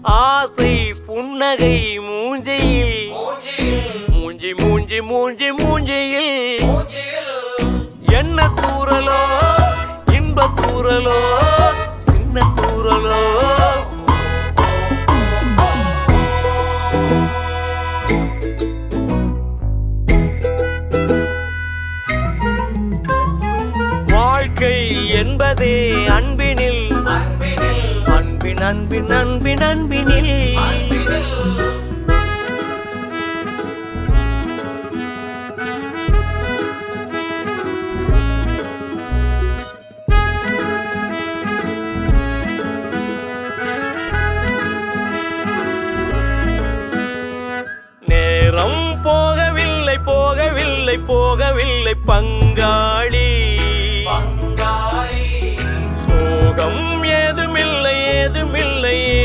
ஆசை புன்னகை மூஞ்சியில் மூஞ்சி மூஞ்சி மூஞ்சி மூஞ்சியில் என்ன தூரலோ இன்ப தூரலோ சின்ன தூரலோ வாழ்க்கை என்பதே அன்பினில் அன்பின் அன்பின் அன்பின் அன்பினில் நேரம் போகவில்லை போகவில்லை போகவில்லை பங்காளி